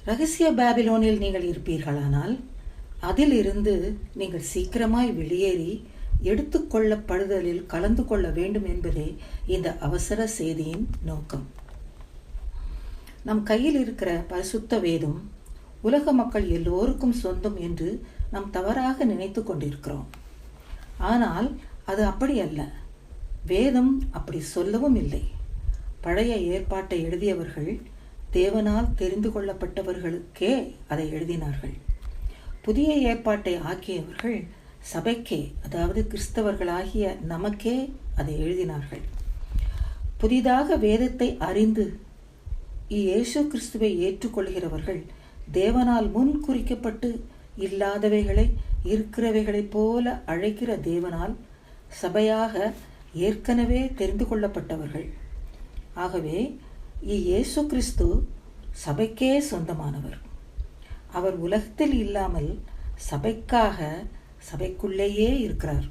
ரகசிய பாபிலோனில் நீங்கள் இருப்பீர்களானால் அதிலிருந்து நீங்கள் சீக்கிரமாய் வெளியேறி எடுத்துக்கொள்ளப்படுதலில் கலந்து கொள்ள வேண்டும் என்பதே இந்த அவசர செய்தியின் நோக்கம். நம் கையில் இருக்கிற பரிசுத்த வேதம் உலக மக்கள் எல்லோருக்கும் சொந்தம் என்று நாம் தவறாக நினைத்து கொண்டிருக்கிறோம். ஆனால் அது அப்படி அல்ல. வேதம் அப்படி சொல்லவும் இல்லை. பழைய ஏற்பாட்டை எழுதியவர்கள் தேவனால் தெரிந்து கொள்ளப்பட்டவர்களுக்கே அதை எழுதினார்கள். புதிய ஏற்பாட்டை ஆக்கியவர்கள் சபைக்கே, அதாவது கிறிஸ்தவர்களாகிய நமக்கே அதை எழுதினார்கள். புதிதாக வேதத்தை அறிந்து இயேசு கிறிஸ்துவை ஏற்றுக்கொள்கிறவர்கள் தேவனால் முன் குறிக்கப்பட்டு இல்லாதவைகளை இருக்கிறவைகளைப் போல அழைக்கிற தேவனால் சபையாக ஏற்கனவே தெரிந்து கொள்ளப்பட்டவர்கள். ஆகவே இயேசு கிறிஸ்து சபைக்கே சொந்தமானவர். அவர் உலகத்தில் இல்லாமல் சபைக்காக சபைக்குள்ளேயே இருக்கிறார்.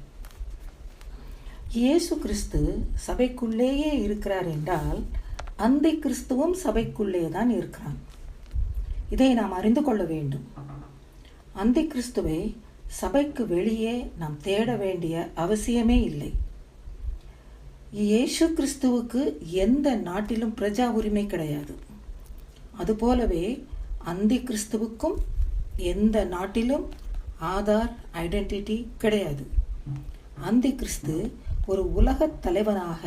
இயேசு கிறிஸ்து சபைக்குள்ளேயே இருக்கிறார் என்றால் அந்தி கிறிஸ்துவும் சபைக்குள்ளே தான் இருக்கிறான். இதை நாம் அறிந்து கொள்ள வேண்டும். அந்தி கிறிஸ்துவை சபைக்கு வெளியே நாம் தேட வேண்டிய அவசியமே இல்லை. இயேசு கிறிஸ்துவுக்கு எந்த நாட்டிலும் பிரஜா உரிமை கிடையாது. அதுபோலவே அந்தி கிறிஸ்துவுக்கும் எந்த நாட்டிலும் ஆதார் ஐடென்டிட்டி கிடையாது. அந்தி கிறிஸ்து ஒரு உலக தலைவனாக,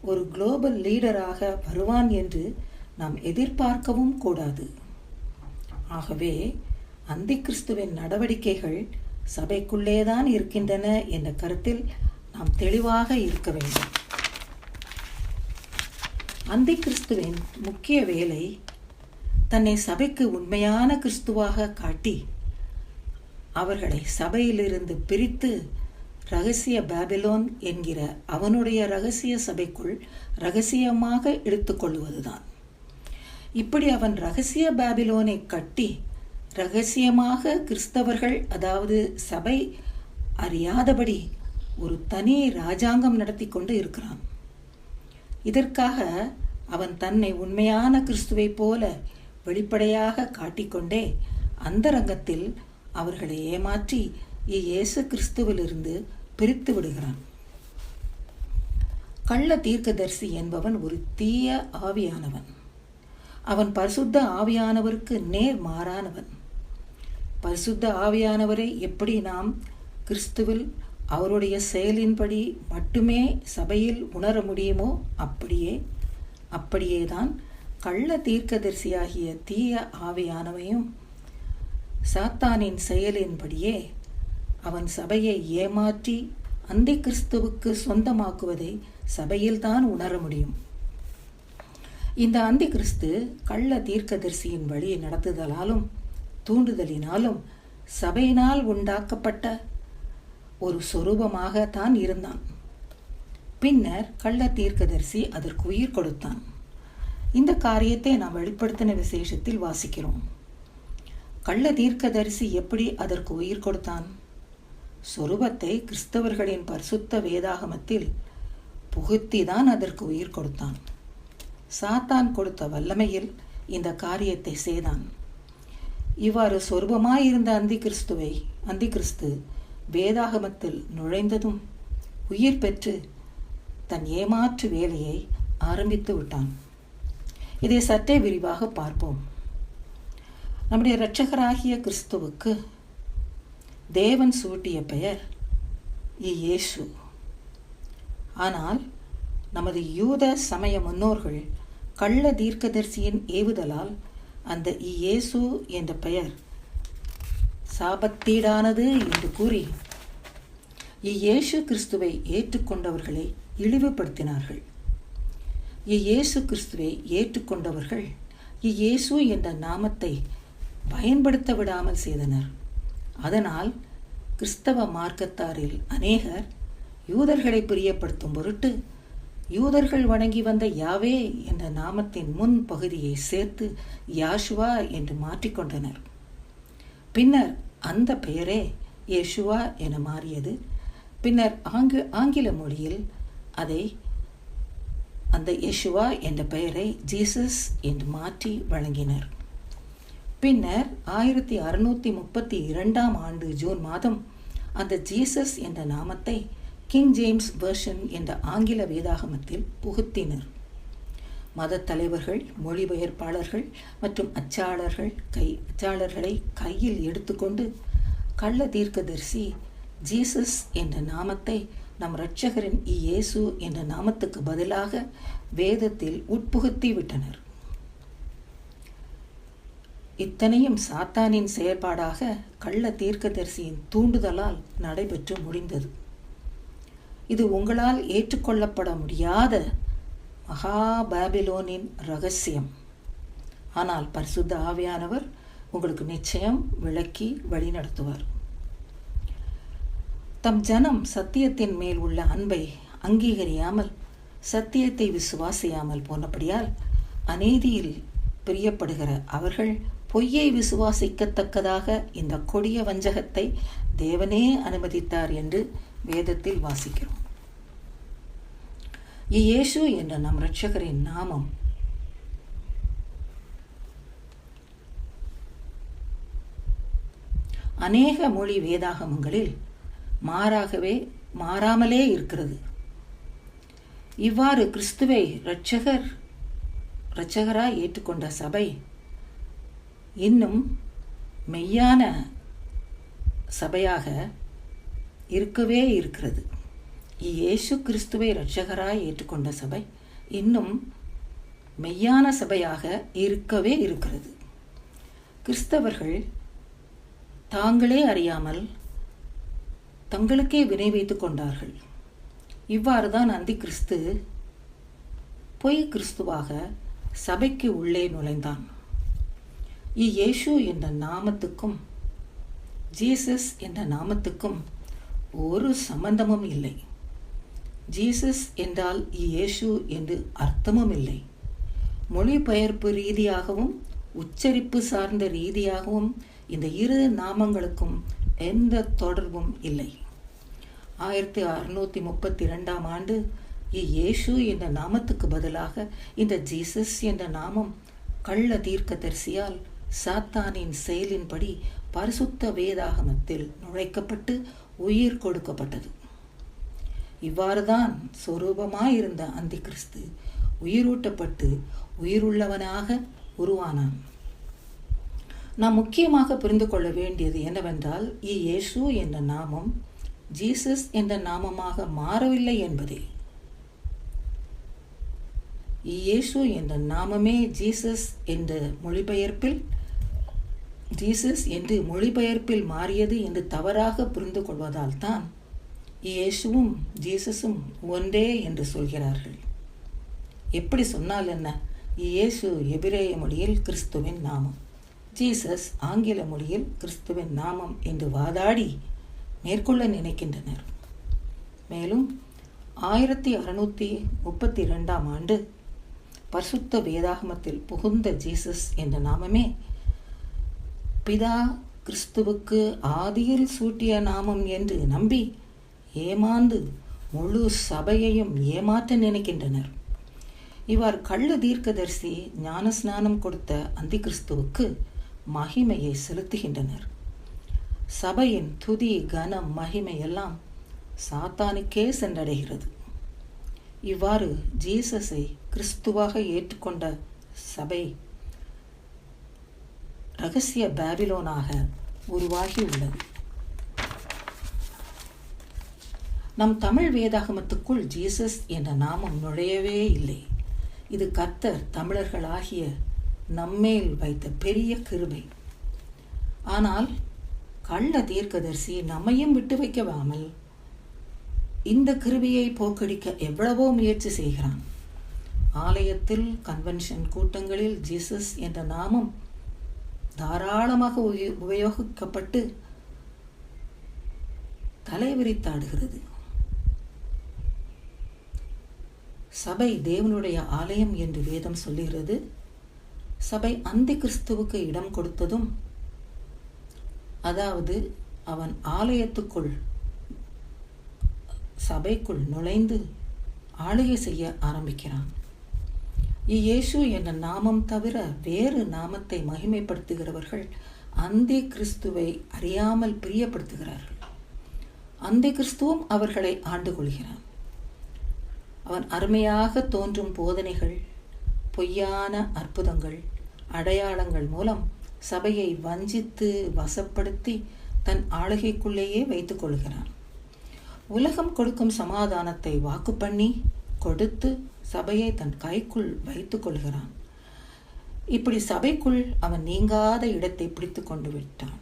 ஒரு குளோபல் லீடராக வருவான் என்று நாம் எதிர்பார்க்கவும் கூடாது. ஆகவே அந்தி கிறிஸ்துவின் நடவடிக்கைகள் சபைக்குள்ளேதான் இருக்கின்றன என்ற கருத்தில் நாம் தெளிவாக இருக்க வேண்டும். அந்தி கிறிஸ்துவின் முக்கிய வேலை தன்னை சபைக்கு உண்மையான கிறிஸ்துவாக காட்டி அவர்களை சபையிலிருந்து பிரித்து ரகசிய பாபிலோன் என்கிற அவனுடைய ரகசிய சபைக்குள் ரகசியமாக எடுத்துக்கொள்வதுதான். இப்படி அவன் ரகசிய பாபிலோனை கட்டி ரகசியமாக கிறிஸ்தவர்கள், அதாவது சபை அறியாதபடி ஒரு தனி ராஜாங்கம் நடத்தி கொண்டு இருக்கிறான். இதற்காக அவன் தன்னை உண்மையான கிறிஸ்துவை போல வெளிப்படையாக காட்டிக்கொண்டே அந்தரங்கத்தில் அவர்களை ஏமாற்றி இயேசு கிறிஸ்துவிலிருந்து பிரித்து விடுகிறான். கள்ள தீர்க்கதரிசி என்பவன் ஒரு தீய ஆவியானவன். அவன் பரிசுத்த ஆவியானவருக்கு நேர் மாறானவன். பரிசுத்த ஆவியானவரை எப்படி நாம் கிறிஸ்துவில் அவருடைய செயலின்படி மட்டுமே சபையில் உணர முடியுமோ அப்படியேதான் கள்ள தீர்க்கதரிசியாகிய தீய ஆவியானவையும் சாத்தானின் செயலின்படியே அவன் சபையை ஏமாற்றி அந்தி கிறிஸ்துவுக்கு சொந்தமாக்குவதை சபையில்தான் உணர முடியும். இந்த அந்தி கிறிஸ்து கள்ள தீர்க்கதரிசியின் வழி நடத்துதலாலும் தூண்டுதலினாலும் சபையினால் உண்டாக்கப்பட்ட ஒரு சொரூபமாக தான் இருந்தான். பின்னர் கள்ள தீர்க்கதரிசி அதற்கு உயிர் கொடுத்தான். இந்த காரியத்தை நாம் வெளிப்படுத்தின விசேஷத்தில் வாசிக்கிறோம். கள்ள தீர்க்கதரிசி எப்படி அதற்கு உயிர் கொடுத்தான்? சொரூபத்தை கிறிஸ்தவர்களின் பரிசுத்த வேதாகமத்தில் புகுத்திதான் அதற்கு உயிர் கொடுத்தான். சாத்தான் கொடுத்த வல்லமையில் இந்த காரியத்தை செய்தான். இவ்வாறு சொரூபமாயிருந்த அந்தி கிறிஸ்து வேதாகமத்தில் நுழைந்ததும் உயிர் பெற்று தன் ஏமாற்று வேலையை ஆரம்பித்து விட்டான். இதை சற்றே விரிவாக பார்ப்போம். நம்முடைய இரட்சகராகிய கிறிஸ்துவுக்கு தேவன் சூட்டிய பெயர் இயேசு. ஆனால் நமது யூத சமய முன்னோர்கள் கள்ள தீர்க்கதரிசியின் ஏவுதலால் அந்த இயேசு என்ற பெயர் சாபத்தீடானது என்று கூறி இயேசு கிறிஸ்துவை ஏற்றுக்கொண்டவர்களை இழிவுபடுத்தினார்கள். இயேசு கிறிஸ்துவை ஏற்றுக்கொண்டவர்கள் இயேசு என்ற நாமத்தை பயன்படுத்த விடாமல் செய்தனர். அதனால் கிறிஸ்தவ மார்க்கத்தாரில் அநேகர் யூதர்களை பிரியப்படுத்தும் பொருட்டு யூதர்கள் வணங்கி வந்த யாவே என்ற நாமத்தின் முன் பகுதியை சேர்த்து யாஷுவா என்று மாற்றிக்கொண்டனர். பின்னர் அந்த பெயரே யேசுவா என மாறியது. பின்னர் ஆங்கில மொழியில் அந்த யேசுவா என்ற பெயரை ஜீசஸ் என்று மாற்றி வழங்கினர். பின்னர் 1632 ஆண்டு ஜூன் மாதம் அந்த ஜீசஸ் என்ற நாமத்தை கிங் ஜேம்ஸ் வெர்ஷன் என்ற ஆங்கில வேதாகமத்தில் புகுத்தினர். மத தலைவர்கள், மொழிபெயர்ப்பாளர்கள் மற்றும் அச்சாளர்களை கையில் எடுத்துக்கொண்டு கள்ள தீர்க்கதரிசி ஜீசஸ் என்ற நாமத்தை நம் இரட்சகரின் இயேசு என்ற நாமத்துக்கு பதிலாக வேதத்தில் உட்புகுத்தி விட்டனர். இத்தனையும் சாத்தானின் செயற்பாடாக கள்ள தீர்க்கதரிசியின் தூண்டுதலால் நடைபெற்று முடிந்தது. இது உங்களால் ஏற்றுக்கொள்ளப்பட முடியாத மகா பாபிலோனின் இரகசியம். ஆனால் பரிசுத்த ஆவியானவர் உங்களுக்கு நிச்சயம் விளக்கி வழிநடத்துவார். தம் ஜனம் சத்தியத்தின் மேல் உள்ள அன்பை அங்கீகரியாமல் சத்தியத்தை விசுவாசியாமல் போனபடியால் அநீதியில் பிரியப்படுகிற அவர்கள் பொய்யை விசுவாசிக்கத்தக்கதாக இந்த கொடிய வஞ்சகத்தை தேவனே அனுமதித்தார் என்று வேதத்தில் வாசிக்கிறோம். இயேசு என்ற நம் இரட்சகரின் நாமம் அநேக மொழி வேதாகமங்களில் மாறாமலே இருக்கிறது. இவ்வாறு கிறிஸ்துவை இரட்சகராய் ஏற்றுக்கொண்ட சபை இன்னும் மெய்யான சபையாக இருக்கவே இருக்கிறது. இயேசு கிறிஸ்துவை இரட்சகராய் ஏற்றுக்கொண்ட சபை இன்னும் மெய்யான சபையாக இருக்கவே இருக்கிறது. கிறிஸ்தவர்கள் தாங்களே அறியாமல் தங்களுக்கே வினை வைத்துக் கொண்டார்கள். இவ்வாறுதான் அந்தி கிறிஸ்து பொய் கிறிஸ்துவாக சபைக்கு உள்ளே நுழைந்தான். இயேசு என்ற நாமத்துக்கும் ஜீசஸ் என்ற நாமத்துக்கும் ஒரு சம்பந்தமும் இல்லை. ஜீசஸ் என்றால் இயேசு என்று அர்த்தமும் இல்லை. மொழிபெயர்ப்பு ரீதியாகவும் உச்சரிப்பு சார்ந்த ரீதியாகவும் இந்த இரு நாமங்களுக்கும் எந்த தொடர்பும் இல்லை. 1632 ஆண்டு இயேசு என்ற நாமத்துக்கு பதிலாக இந்த ஜீசஸ் என்ற நாமம் கள்ள தீர்க்கதரிசியால் சாத்தானின் செயலின்படி பரிசுத்த வேதாகமத்தில் நுழைக்கப்பட்டு உயிர் கொடுக்கப்பட்டது. இவ்வாறுதான் சொரூபமாயிருந்த அந்தி கிறிஸ்து உயிரூட்டப்பட்டு உயிருள்ளவனாக உருவானான். நாம் முக்கியமாக புரிந்து கொள்ள வேண்டியது என்னவென்றால் இயேசு என்ற நாமம் ஜீசஸ் என்ற நாமமாக மாறவில்லை என்பதே. இயேசு என்ற நாமமே ஜீசஸ் என்று மொழிபெயர்ப்பில் மாறியது என்று தவறாக புரிந்து கொள்வதால் தான் இயேசுவும் ஜீசஸும் ஒன்றே என்று சொல்கிறார்கள். எப்படி சொன்னால் என்ன? இயேசு எபிரேய மொழியில் கிறிஸ்துவின் நாமம், ஜீசஸ் ஆங்கில மொழியில் கிறிஸ்துவின் நாமம் என்று வாதாடி மேற்கொள்ள நினைக்கின்றனர். மேலும் 1632 ஆண்டு பரிசுத்த வேதாகமத்தில் புகுந்த ஜீசஸ் என்ற நாமமே பிதா கிறிஸ்துவுக்கு ஆதியில் சூட்டிய நாமம் என்று நம்பி ஏமாந்து முழு சபையையும் ஏமாற்ற நினைக்கின்றனர். இவ்வாறு கள்ள தீர்க்கதரிசி ஞானஸ்நானம் கொடுத்த அந்தி கிறிஸ்துவுக்கு மகிமையை செலுத்துகின்றனர். சபையின் துதி கனம் மகிமை எல்லாம் சாத்தானுக்கே சென்றடைகிறது. இவ்வாறு ஜீசஸை கிறிஸ்துவாக ஏற்றுக்கொண்ட சபை இரகசிய பாபிலோனாக உருவாகி உள்ளது. நம் தமிழ் வேதாகமத்துக்குள் ஜீசஸ் என்ற நாமம் நுழையவே இல்லை. இது கர்த்தர் தமிழர்களாகிய நம்மேல் வைத்த பெரிய கிருபை. ஆனால் கள்ள தீர்க்கதரிசி நம்மையும் விட்டு வைக்காமல் இந்த கிருபையை போக்கடிக்க எவ்வளவோ முயற்சி செய்கிறான். ஆலயத்தில், கன்வென்ஷன் கூட்டங்களில் ஜீசஸ் என்ற நாமம் தாராளமாக உபயோகிக்கப்பட்டு தலைவிரித்தாடுகிறது. சபை தேவனுடைய ஆலயம் என்று வேதம் சொல்லுகிறது. சபை அந்தி கிறிஸ்துவுக்கு இடம் கொடுத்ததும், அதாவது அவன் ஆலயத்துக்குள் சபைக்குள் நுழைந்து ஆளுகை செய்ய ஆரம்பிக்கிறான். இயேசு என்ற நாமம் தவிர வேறு நாமத்தை மகிமைப்படுத்துகிறவர்கள் அந்தி கிறிஸ்துவை அறியாமல் பிரியப்படுத்துகிறார்கள். அந்தி கிறிஸ்துவும் அவர்களை ஆண்டு கொள்கிறான். அவன் அருமையாக தோன்றும் போதனைகள், பொய்யான அற்புதங்கள், அடையாளங்கள் மூலம் சபையை வஞ்சித்து வசப்படுத்தி தன் ஆளுகைக்குள்ளேயே வைத்துக் கொள்கிறான். உலகம் கொடுக்கும் சமாதானத்தை வாக்கு பண்ணி கொடுத்து சபையை தன் கைக்குள் வைத்துக் கொள்கிறான். இப்படி சபைக்குள் அவன் நீங்காத இடத்தை பிடித்து கொண்டு விட்டான்.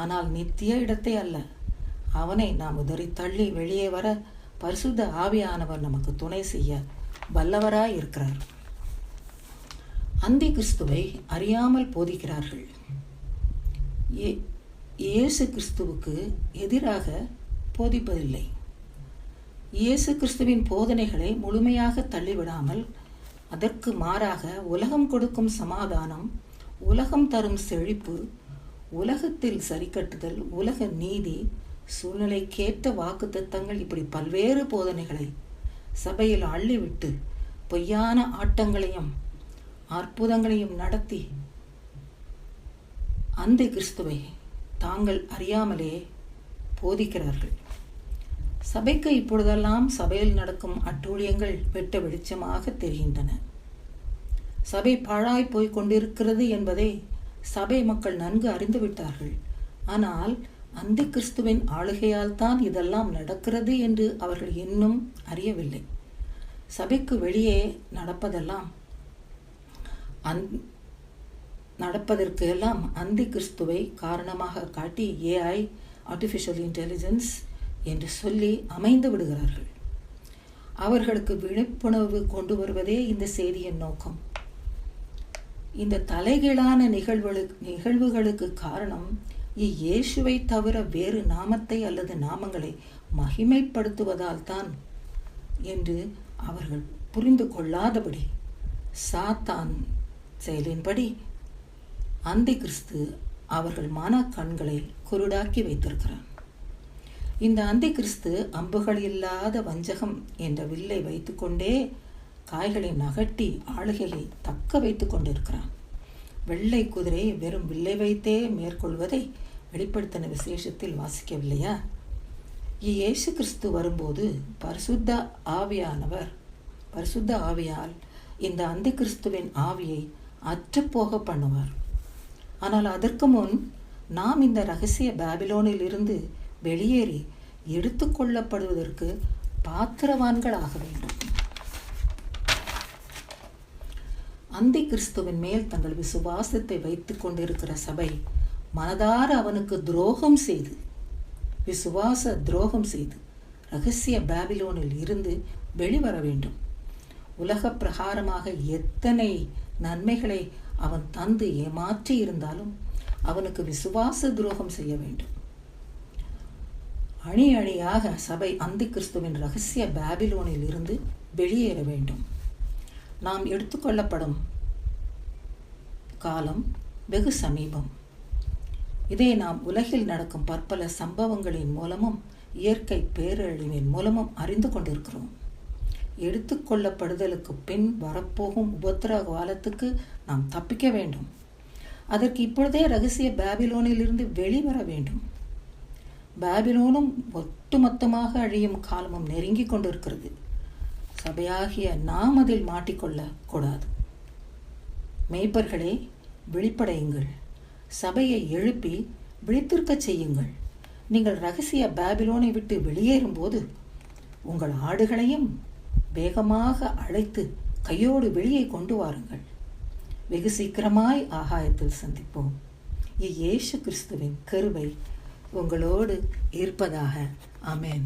ஆனால் நித்திய இடத்தை அல்ல. அவனை நாம் உதறி தள்ளி வெளியே வர பரிசுத்த ஆவியானவர் நமக்கு துணை செய்ய வல்லவராய் இருக்கிறார். அந்தி கிறிஸ்துவை அறியாமல் போதிக்கிறார்கள். இயேசு கிறிஸ்துவுக்கு எதிராக போதிப்பதில்லை. இயேசு கிறிஸ்துவின் போதனைகளை முழுமையாக தள்ளிவிடாமல் அதற்கு மாறாக உலகம் கொடுக்கும் சமாதானம், உலகம் தரும் செழிப்பு, உலகத்தில் சரிக்கட்டுதல், உலக நீதி, சூழ்நிலைக்கேற்ற வாக்குத்தத்தங்கள், இப்படி பல்வேறு போதனைகளை சபையில் அள்ளிவிட்டு பொய்யான ஆட்டங்களையும் அற்புதங்களையும் நடத்தி அந்தி கிறிஸ்துவை தாங்கள் அறியாமலே போதிக்கிறார்கள். சபைக்கு இப்பொழுதெல்லாம் சபையில் நடக்கும் அட்டூழியங்கள் வெட்ட வெளிச்சமாக தெரிகின்றன. சபை பாழாய் போய் கொண்டிருக்கிறது என்பதை சபை மக்கள் நன்கு அறிந்துவிட்டார்கள். ஆனால் அந்தி கிறிஸ்துவின் ஆளுகையால் தான் இதெல்லாம் நடக்கிறது என்று அவர்கள் இன்னும் அறியவில்லை. சபைக்கு வெளியே நடப்பதற்கு எல்லாம் அந்தி கிறிஸ்துவை காரணமாக காட்டி AI, ஆர்டிஃபிஷியல் இன்டெலிஜென்ஸ் என்று சொல்லி அமைந்து விடுகிறார்கள். அவர்களுக்கு விழிப்புணர்வு கொண்டு வருவதே இந்த செய்தியின் நோக்கம். இந்த தலைகீழான நிகழ்வுகளுக்கு காரணம் இயேசுவை தவிர வேறு நாமத்தை அல்லது நாமங்களை மகிமைப்படுத்துவதால் தான் என்று அவர்கள் புரிந்து கொள்ளாதபடி சாத்தான் செயலின்படி அந்தி கிறிஸ்து அவர்கள் மன கண்களை குருடாக்கி வைத்திருக்கிறான். இந்த அந்தி கிறிஸ்து அம்புகள் இல்லாத வஞ்சகம் என்ற வில்லை வைத்துக்கொண்டே காய்களை நகட்டி ஆளுகையை தக்க வைத்துக் கொண்டிருக்கிறான். வெள்ளை குதிரை வெறும் வில்லை வைத்தே மேற்கொள்வதை வெளிப்படுத்தின விசேஷத்தில் வாசிக்கவில்லையா? இயேசு கிறிஸ்து வரும்போது பரிசுத்த ஆவியால் இந்த அந்தி கிறிஸ்துவின் ஆவியை அற்றுப்போக பண்ணுவார். ஆனால் அதற்கு முன் நாம் இந்த இரகசிய பாபிலோனில் இருந்து வெளியேறி எடுத்துக்கொள்ளப்படுவதற்கு பாத்திரவான்கள் ஆக வேண்டும். அந்தி கிறிஸ்துவின் மேல் தங்கள் விசுவாசத்தை வைத்துக் கொண்டிருக்கிற சபை மனதார அவனுக்கு விசுவாச துரோகம் செய்து இரகசிய பாபிலோனில் இருந்து வெளிவர வேண்டும். உலக பிரகாரமாக எத்தனை நன்மைகளை அவன் தந்து ஏமாற்றி இருந்தாலும் அவனுக்கு விசுவாச துரோகம் செய்ய வேண்டும். அணி அணியாக சபை அந்தி கிறிஸ்துவின் இரகசிய பாபிலோனில் இருந்து வெளியேற வேண்டும். நாம் எடுத்துக்கொள்ளப்படும் காலம் வெகு சமீபம். இதை நாம் உலகில் நடக்கும் பற்பல சம்பவங்களின் மூலமும் இயற்கை பேரழிவின் மூலமும் அறிந்து கொண்டிருக்கிறோம். எடுத்துக்கொள்ளப்படுதலுக்கு பின் வரப்போகும் உபத்திர காலத்துக்கு நாம் தப்பிக்க வேண்டும். அதற்கு இப்பொழுதே இரகசிய பாபிலோனில் இருந்து வெளிவர வேண்டும். பாபிலோனும் ஒட்டுமொத்தமாக அழியும் காலமும் நெருங்கி கொண்டிருக்கிறது. சபையாகிய நாம் அதில் மாட்டிக்கொள்ள கூடாது. மேய்ப்பர்களே, விழிப்படையுங்கள். சபையை எழுப்பி விழித்திருக்க செய்யுங்கள். நீங்கள் இரகசிய பாபிலோனை விட்டு வெளியேறும்போது உங்கள் ஆடுகளையும் வேகமாக அழைத்து கையோடு வெளியே கொண்டு வாருங்கள். வெகு சீக்கிரமாய் ஆகாயத்தில் சந்திப்போம். இயேசு கிறிஸ்துவின் கிருபை உங்களோடு இருப்பதாக. ஆமென்.